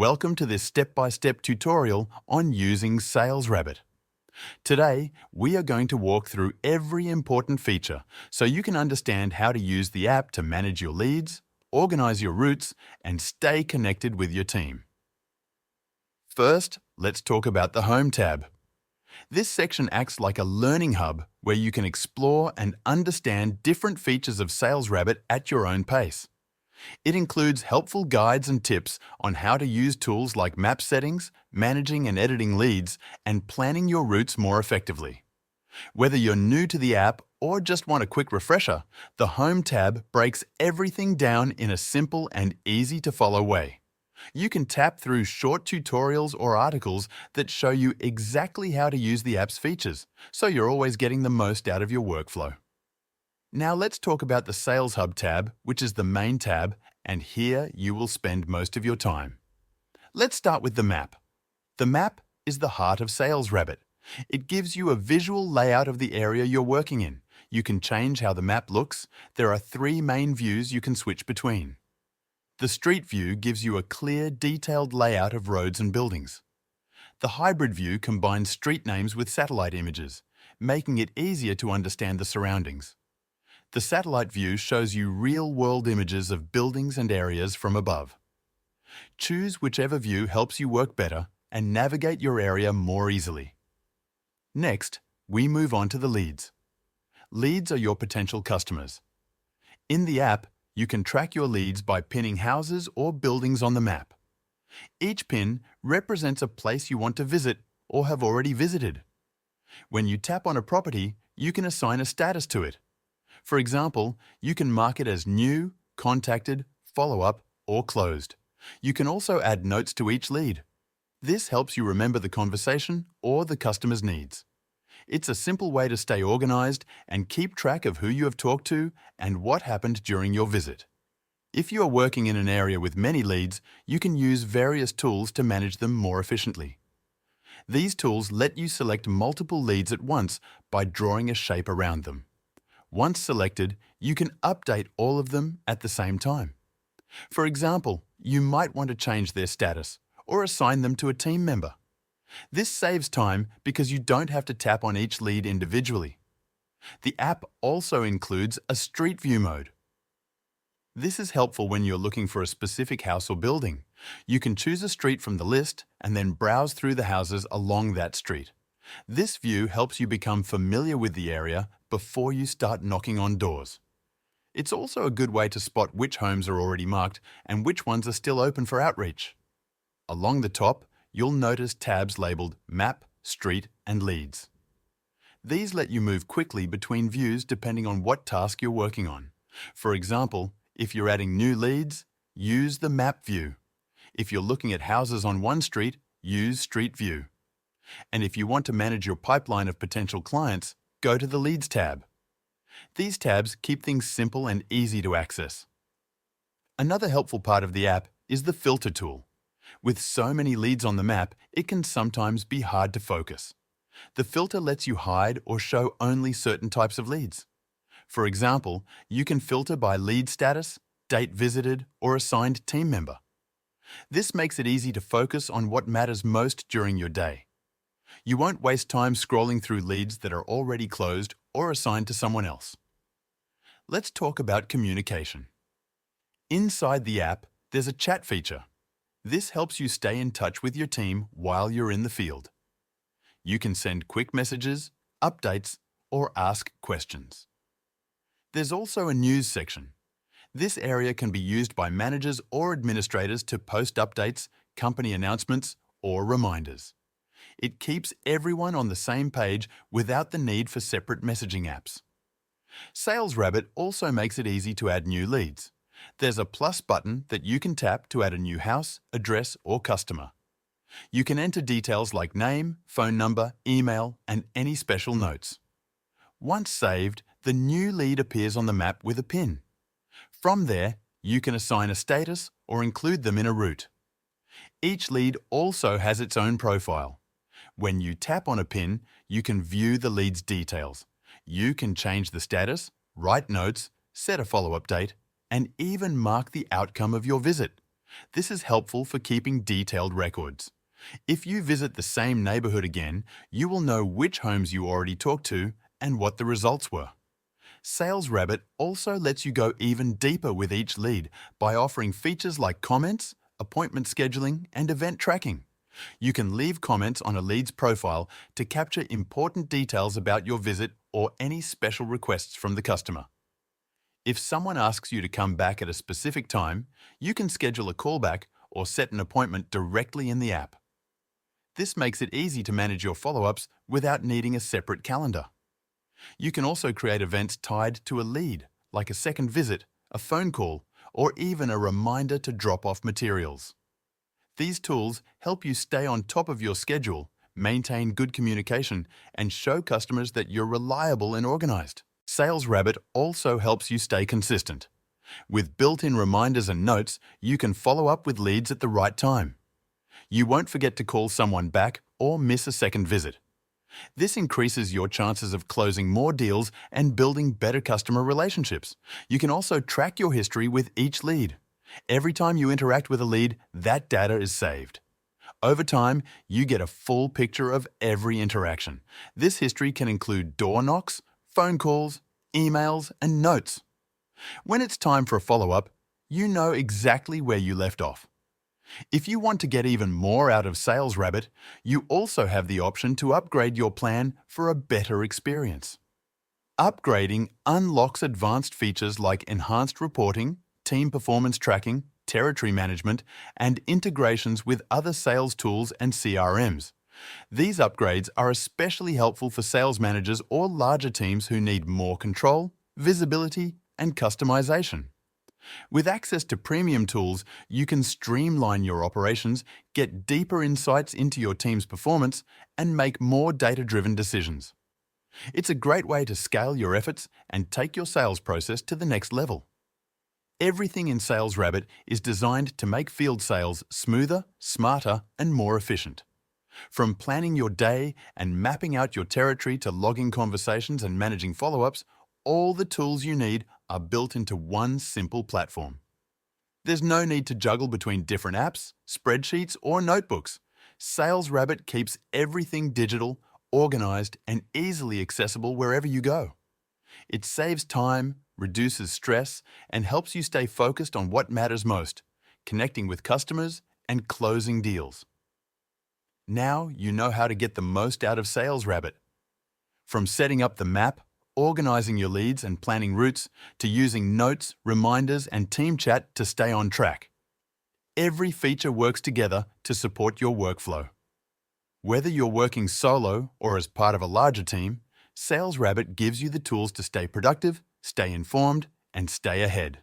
Welcome to this step-by-step tutorial on using SalesRabbit. Today, we are going to walk through every important feature so you can understand how to use the app to manage your leads, organize your routes, and stay connected with your team. First, let's talk about the Home tab. This section acts like a learning hub where you can explore and understand different features of SalesRabbit at your own pace. It includes helpful guides and tips on how to use tools like map settings, managing and editing leads, and planning your routes more effectively. Whether you're new to the app or just want a quick refresher, the Home tab breaks everything down in a simple and easy-to-follow way. You can tap through short tutorials or articles that show you exactly how to use the app's features, so you're always getting the most out of your workflow. Now let's talk about the Sales Hub tab, which is the main tab, and here you will spend most of your time. Let's start with the map. The map is the heart of SalesRabbit. It gives you a visual layout of the area you're working in. You can change how the map looks. There are 3 main views you can switch between. The Street View gives you a clear, detailed layout of roads and buildings. The Hybrid View combines street names with satellite images, making it easier to understand the surroundings. The Satellite View shows you real-world images of buildings and areas from above. Choose whichever view helps you work better and navigate your area more easily. Next, we move on to the leads. Leads are your potential customers. In the app, you can track your leads by pinning houses or buildings on the map. Each pin represents a place you want to visit or have already visited. When you tap on a property, you can assign a status to it. For example, you can mark it as new, contacted, follow-up, or closed. You can also add notes to each lead. This helps you remember the conversation or the customer's needs. It's a simple way to stay organized and keep track of who you have talked to and what happened during your visit. If you are working in an area with many leads, you can use various tools to manage them more efficiently. These tools let you select multiple leads at once by drawing a shape around them. Once selected, you can update all of them at the same time. For example, you might want to change their status or assign them to a team member. This saves time because you don't have to tap on each lead individually. The app also includes a Street View mode. This is helpful when you're looking for a specific house or building. You can choose a street from the list and then browse through the houses along that street. This view helps you become familiar with the area before you start knocking on doors. It's also a good way to spot which homes are already marked and which ones are still open for outreach. Along the top, you'll notice tabs labeled Map, Street, and Leads. These let you move quickly between views depending on what task you're working on. For example, if you're adding new leads, use the Map view. If you're looking at houses on one street, use Street View. And if you want to manage your pipeline of potential clients, go to the Leads tab. These tabs keep things simple and easy to access. Another helpful part of the app is the Filter tool. With so many leads on the map, it can sometimes be hard to focus. The filter lets you hide or show only certain types of leads. For example, you can filter by lead status, date visited, or assigned team member. This makes it easy to focus on what matters most during your day. You won't waste time scrolling through leads that are already closed or assigned to someone else. Let's talk about communication. Inside the app, there's a chat feature. This helps you stay in touch with your team while you're in the field. You can send quick messages, updates, or ask questions. There's also a news section. This area can be used by managers or administrators to post updates, company announcements, or reminders. It keeps everyone on the same page without the need for separate messaging apps. SalesRabbit also makes it easy to add new leads. There's a plus button that you can tap to add a new house, address, or customer. You can enter details like name, phone number, email, and any special notes. Once saved, the new lead appears on the map with a pin. From there, you can assign a status or include them in a route. Each lead also has its own profile. When you tap on a pin, you can view the lead's details. You can change the status, write notes, set a follow-up date, and even mark the outcome of your visit. This is helpful for keeping detailed records. If you visit the same neighborhood again, you will know which homes you already talked to and what the results were. SalesRabbit also lets you go even deeper with each lead by offering features like comments, appointment scheduling, and event tracking. You can leave comments on a lead's profile to capture important details about your visit or any special requests from the customer. If someone asks you to come back at a specific time, you can schedule a callback or set an appointment directly in the app. This makes it easy to manage your follow-ups without needing a separate calendar. You can also create events tied to a lead, like a second visit, a phone call, or even a reminder to drop off materials. These tools help you stay on top of your schedule, maintain good communication, and show customers that you're reliable and organized. SalesRabbit also helps you stay consistent. With built-in reminders and notes, you can follow up with leads at the right time. You won't forget to call someone back or miss a second visit. This increases your chances of closing more deals and building better customer relationships. You can also track your history with each lead. Every time you interact with a lead, that data is saved. Over time, you get a full picture of every interaction. This history can include door knocks, phone calls, emails, and notes. When it's time for a follow-up, you know exactly where you left off. If you want to get even more out of SalesRabbit, you also have the option to upgrade your plan for a better experience. Upgrading unlocks advanced features like enhanced reporting, team performance tracking, territory management, and integrations with other sales tools and CRMs. These upgrades are especially helpful for sales managers or larger teams who need more control, visibility, and customization. With access to premium tools, you can streamline your operations, get deeper insights into your team's performance, and make more data-driven decisions. It's a great way to scale your efforts and take your sales process to the next level. Everything in SalesRabbit is designed to make field sales smoother, smarter, and more efficient. From planning your day and mapping out your territory to logging conversations and managing follow-ups, all the tools you need are built into one simple platform. There's no need to juggle between different apps, spreadsheets, or notebooks. SalesRabbit keeps everything digital, organized, and easily accessible wherever you go. It saves time, reduces stress, and helps you stay focused on what matters most, connecting with customers and closing deals. Now you know how to get the most out of SalesRabbit. From setting up the map, organizing your leads and planning routes, to using notes, reminders, and team chat to stay on track. Every feature works together to support your workflow. Whether you're working solo or as part of a larger team, SalesRabbit gives you the tools to stay productive, stay informed, and stay ahead.